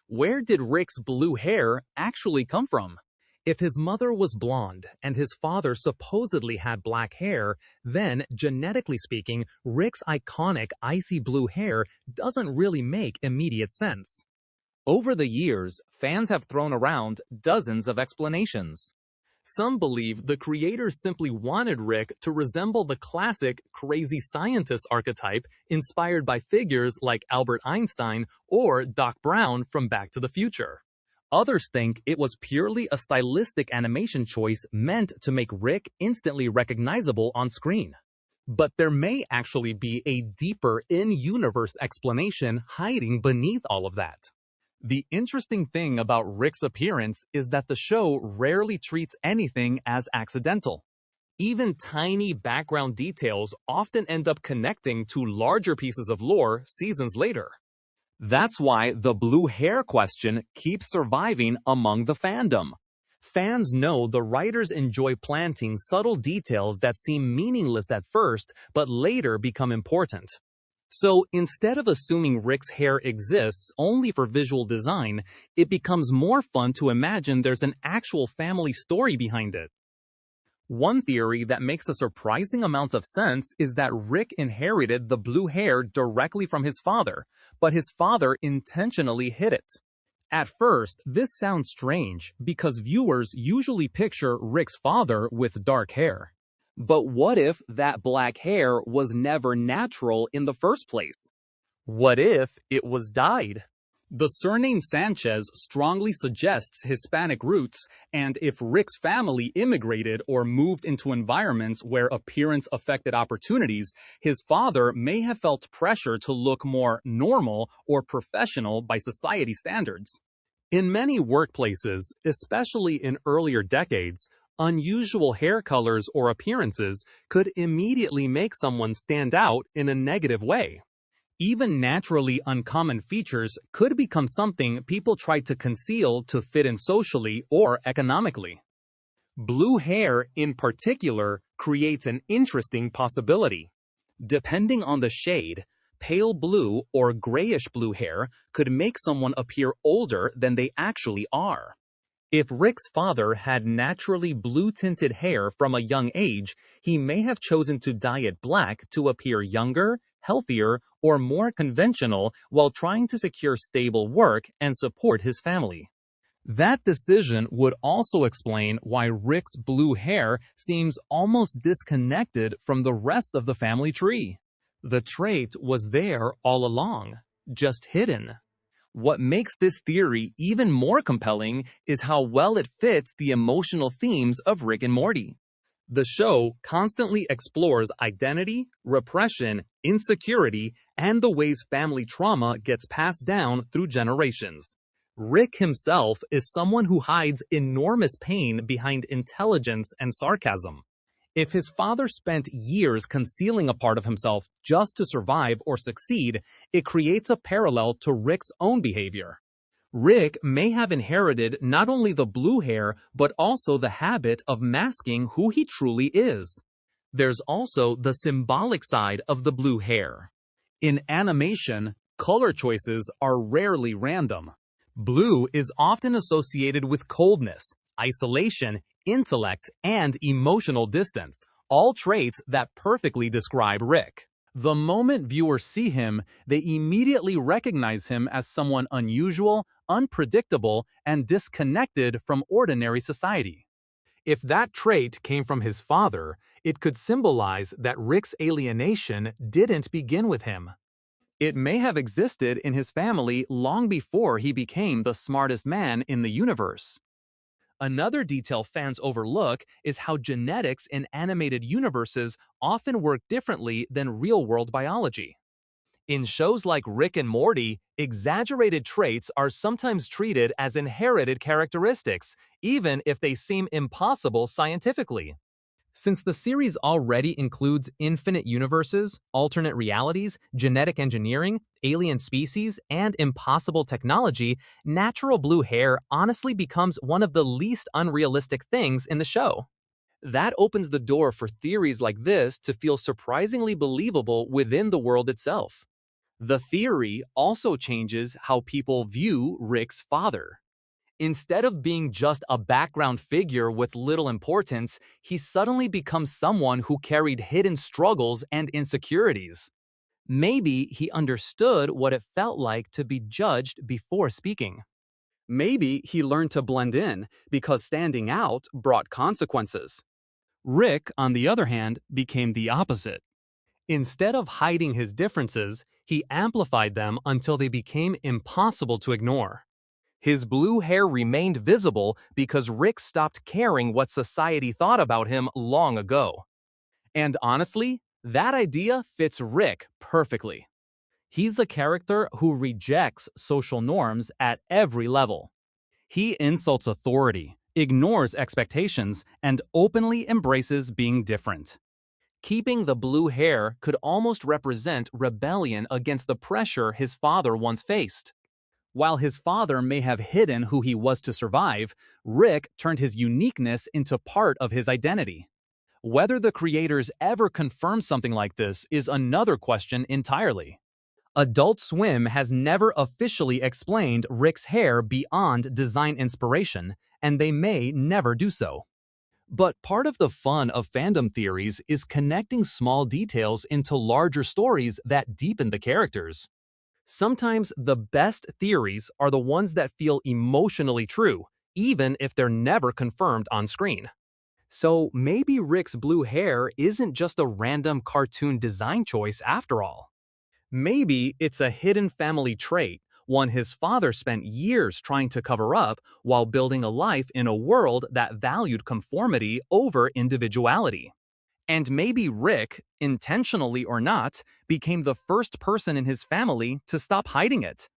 Where did Rick's blue hair actually come from? If his mother was blonde and his father supposedly had black hair, then, genetically speaking, Rick's iconic icy blue hair doesn't really make immediate sense. Over the years, fans have thrown around dozens of explanations. Some believe the creators simply wanted Rick to resemble the classic crazy scientist archetype inspired by figures like Albert Einstein or Doc Brown from Back to the Future. Others think it was purely a stylistic animation choice meant to make Rick instantly recognizable on screen. But there may actually be a deeper in-universe explanation hiding beneath all of that. The interesting thing about Rick's appearance is that the show rarely treats anything as accidental. Even tiny background details often end up connecting to larger pieces of lore seasons later. That's why the blue hair question keeps surviving among the fandom. Fans know the writers enjoy planting subtle details that seem meaningless at first but later become important. So instead of assuming Rick's hair exists only for visual design, it becomes more fun to imagine there's an actual family story behind it. One theory that makes a surprising amount of sense is that Rick inherited the blue hair directly from his father, but his father intentionally hid it. At first, this sounds strange because viewers usually picture Rick's father with dark hair. But what if that black hair was never natural in the first place? What if it was dyed? The surname Sanchez strongly suggests Hispanic roots, and if Rick's family immigrated or moved into environments where appearance affected opportunities, his father may have felt pressure to look more normal or professional by society standards. In many workplaces, especially in earlier decades, unusual hair colors or appearances could immediately make someone stand out in a negative way. Even naturally uncommon features could become something people try to conceal to fit in socially or economically. Blue hair, in particular, creates an interesting possibility. Depending on the shade, pale blue or grayish blue hair could make someone appear older than they actually are. If Rick's father had naturally blue-tinted hair from a young age, he may have chosen to dye it black to appear younger, healthier, or more conventional while trying to secure stable work and support his family. That decision would also explain why Rick's blue hair seems almost disconnected from the rest of the family tree. The trait was there all along, just hidden. What makes this theory even more compelling is how well it fits the emotional themes of Rick and Morty. The show constantly explores identity, repression, insecurity, and the ways family trauma gets passed down through generations. Rick himself is someone who hides enormous pain behind intelligence and sarcasm. If his father spent years concealing a part of himself just to survive or succeed, it creates a parallel to Rick's own behavior. Rick may have inherited not only the blue hair, but also the habit of masking who he truly is. There's also the symbolic side of the blue hair. In animation, color choices are rarely random. Blue is often associated with coldness, isolation, intellect, and emotional distance, all traits that perfectly describe Rick. The moment viewers see him, they immediately recognize him as someone unusual, unpredictable, and disconnected from ordinary society. If that trait came from his father, it could symbolize that Rick's alienation didn't begin with him. It may have existed in his family long before he became the smartest man in the universe. Another detail fans overlook is how genetics in animated universes often work differently than real-world biology. In shows like Rick and Morty, exaggerated traits are sometimes treated as inherited characteristics, even if they seem impossible scientifically. Since the series already includes infinite universes, alternate realities, genetic engineering, alien species, and impossible technology, natural blue hair honestly becomes one of the least unrealistic things in the show. That opens the door for theories like this to feel surprisingly believable within the world itself. The theory also changes how people view Rick's father. Instead of being just a background figure with little importance, he suddenly becomes someone who carried hidden struggles and insecurities. Maybe he understood what it felt like to be judged before speaking. Maybe he learned to blend in because standing out brought consequences. Rick, on the other hand, became the opposite. Instead of hiding his differences, he amplified them until they became impossible to ignore. His blue hair remained visible because Rick stopped caring what society thought about him long ago. And honestly, that idea fits Rick perfectly. He's a character who rejects social norms at every level. He insults authority, ignores expectations, and openly embraces being different. Keeping the blue hair could almost represent rebellion against the pressure his father once faced. While his father may have hidden who he was to survive, Rick turned his uniqueness into part of his identity. Whether the creators ever confirmed something like this is another question entirely. Adult Swim has never officially explained Rick's hair beyond design inspiration, and they may never do so. But part of the fun of fandom theories is connecting small details into larger stories that deepen the characters. Sometimes the best theories are the ones that feel emotionally true, even if they're never confirmed on screen. So maybe Rick's blue hair isn't just a random cartoon design choice after all. Maybe it's a hidden family trait, one his father spent years trying to cover up while building a life in a world that valued conformity over individuality. And maybe Rick, intentionally or not, became the first person in his family to stop hiding it.